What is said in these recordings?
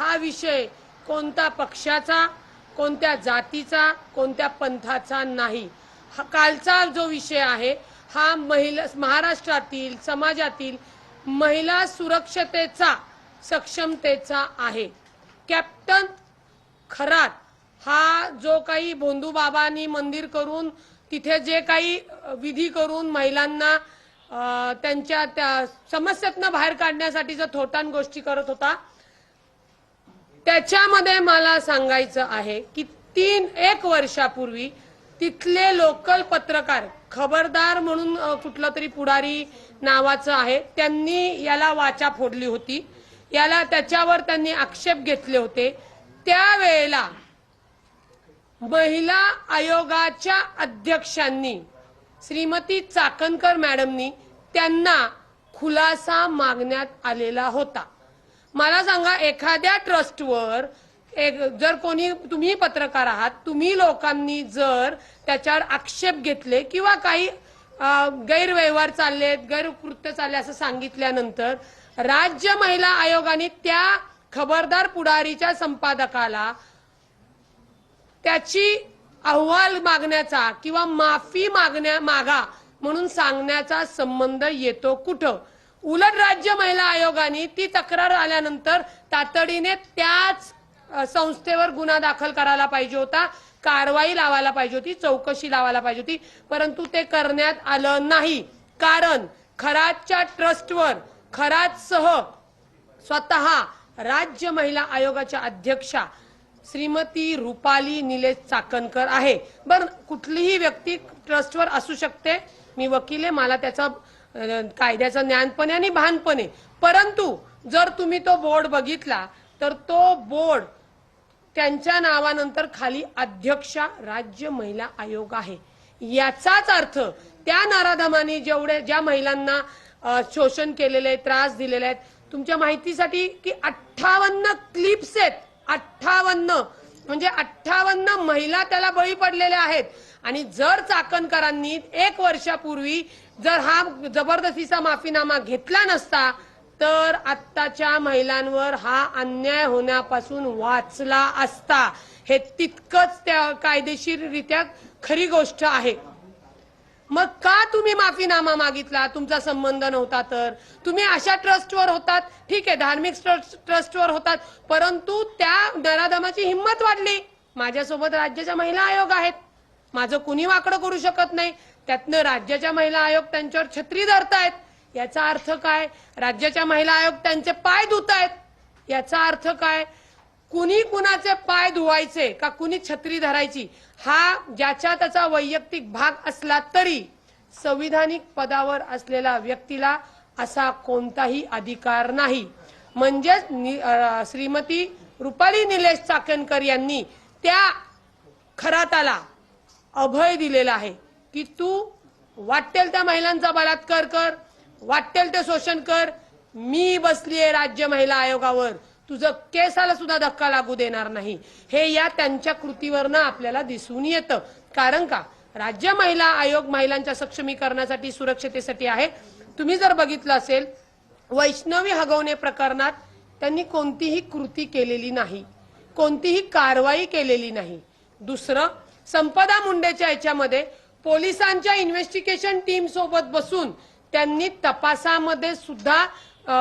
हा विषय कोणत्या पक्षाचा, कोणत्या जातीचा, कोणत्या पंथाचा नाही। हा कालचा जो विषय आहे हा महिला महाराष्ट्रातील समाजातील महिला सुरक्षतेचा, सक्षमतेचा आहे। कॅप्टन खरात हा जो काही भोंदू बाबांनी मंदिर करून तिथे जे काही विधी करून महिलांना त्यांच्या त्या समस्येतनं बाहेर काढण्यासाठी जो थोटान गोष्टी करत होता, त्याच्यामध्ये मला सांगायचं आहे की 1 वर्षापूर्वी तिथले लोकल पत्रकार खबरदार म्हणून कुठला तरी पुढारी नावाचं आहे, त्यांनी याला वाचा फोडली होती, त्याच्यावर त्यांनी आक्षेप घेतले होते। त्यावेळेला महिला आयोगाच्या अध्यक्षांनी श्रीमती चाकणकर मॅडमनी त्यांना खुलासा मागण्यात आलेला होता। मला सांगा, एखाद्या ट्रस्टवर जर कोणी, तुम्ही पत्रकार आहात, तुम्ही लोकांनी जर त्याच्यावर आक्षेप घेतले किंवा काही गैरव्यवहार चाललेत, गैरकृत्य चालले असं सांगितल्यानंतर राज्य महिला आयोगाने त्या खबरदार पुढारीच्या संपादकाला त्याची अहवाल मागण्याचा किंवा माफी मागा म्हणून सांगण्याचा संबंध येतो कुठं? उलट राज्य महिला आयोगाने ती तक्रार आल्यानंतर तातडीने त्याच संस्थेवर गुन्हा दाखल करायला पाहिजे होता, कारवाई लावायला पाहिजे होती, चौकशी लावायला पाहिजे होती, परंतु ते करण्यात आलं नाही। कारण खरातच्या ट्रस्टवर खरातसह स्वतः राज्य महिला आयोगाच्या अध्यक्षा श्रीमती रुपाली निलेश चाकणकर आहे। बर, कुठलीही व्यक्ती ट्रस्टवर असू शकते, मी वकील आहे, मला त्याचा कायद्याचं ज्ञान पण आहे आणि भान पण आहे, परंतु जर तुम्ही तो बोर्ड बघितला तर तो बोर्ड त्यांच्या नावानंतर खाली अध्यक्षा राज्य महिला आयोग आहे। याचाच अर्थ त्या नराधमांनी ज्या महिलांना शोषण केलेले, त्रास दिलेले आहेत, तुमच्या माहितीसाठी की 58 क्लिप्स आहेत, 58 म्हणजे 58 महिला त्याला बळी पडलेल्या आहेत। आणि जर चाकणकरांनी 1 वर्षापूर्वी जर हा जबरदस्तीचा माफीनामा घेतला नसता तर आत्ताच्या महिलांवर हा अन्याय होण्यापासून वाचला असता। हे तितकंच त्या कायदेशीररित्या खरी गोष्ट आहे। मग का तुम्ही माफीनामा मागितला? तुमचा संबंध नव्हता तर तुम्ही अशा ट्रस्टवर होतात, ठीक आहे, धार्मिक ट्रस्टवर होतात, परंतु त्या नराधमाची हिंमत वाढली। माझ्यासोबत राज्याच्या महिला आयोग आहेत, माझं कुणी वाकडं करू शकत नाही, त्यातनं राज्याच्या महिला आयोग त्यांच्यावर छत्री धरतायत, याचा अर्थ काय? राज्याच्या महिला आयोग त्यांचे पाय धुतायत, याचा अर्थ काय? कुणी कुणाचे पाय धुवायचे का कुणी छत्री धरायची हा ज्याच्या त्याचा वैयक्तिक भाग असला तरी संविधानिक पदावर असलेल्या व्यक्तीला असा कोणताही अधिकार नाही। म्हणजेच श्रीमती रुपाली निलेश चाकणकर यांनी त्या खराताला अभय दिलेला आहे की तू वाटेल त्या महिलांचा बलात्कार कर, वाटेल ते शोषण कर, मी बसलीये राज्य महिला आयोगावर, तुझं केसाला सुद्धा धक्का लागू देणार नाही। हे या त्यांच्या कृतीवरनं आपल्याला दिसून येतं। कारण का? राज्य महिला आयोग महिलांच्या सक्षमीकरणासाठी, सुरक्षतेसाठी आहे। तुम्ही जर बघितलं असेल, वैष्णवी हगवणे प्रकरणात त्यांनी कोणतीही कृती केलेली नाही, कोणतीही कारवाई केलेली नाही। दुसरं, संपदा मुंडेच्या याच्यामध्ये पोलिसांच्या इन्व्हेस्टिगेशन टीम सोबत बसून त्यांनी तपासामध्ये सुद्धा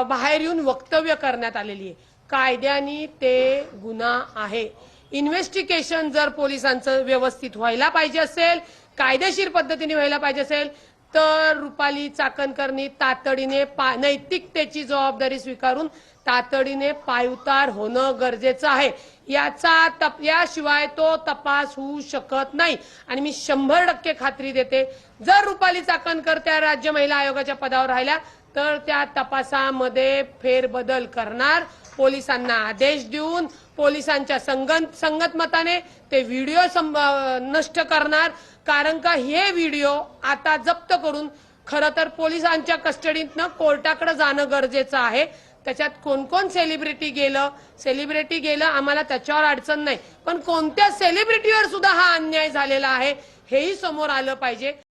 बाहेर येऊन वक्तव्य करण्यात आलेली आहे। कायद्याने ते गुन्हा आहे। इन्व्हेस्टिगेशन जर पोलिसांचं व्यवस्थित व्हायला पाहिजे असेल, कायदेशीर पद्धतीने व्हायला पाहिजे असेल तर रुपाली चाकणकरनी तातडीने नैतिकतेची जबाबदारी स्वीकारून तातडीने पायउतार होणं गरजेचं आहे। याशिवाय तो तपास होऊ शकत नाही। आणि मी 100% खात्री देते, जर रुपाली चाकणकर त्या राज्य महिला आयोगाच्या पदावर राहिल्या तर त्या तपासामध्ये फेरबदल करणार, पोलिसांना आदेश देऊन पोलिसांच्या संगतमताने ते व्हिडिओ नष्ट करणार। कारण का हे व्हिडिओ आता जप्त करून खरं तर पोलिसांच्या कस्टडीतनं कोर्टाकडे जाणं गरजेचं आहे। त्याच्यात कोण कोण सेलिब्रिटी गेलं आम्हाला त्याच्यावर अडचण नाही, पण कोणत्या सेलिब्रिटीवर सुद्धा हा अन्याय झालेला आहे हेही समोर आलं पाहिजे।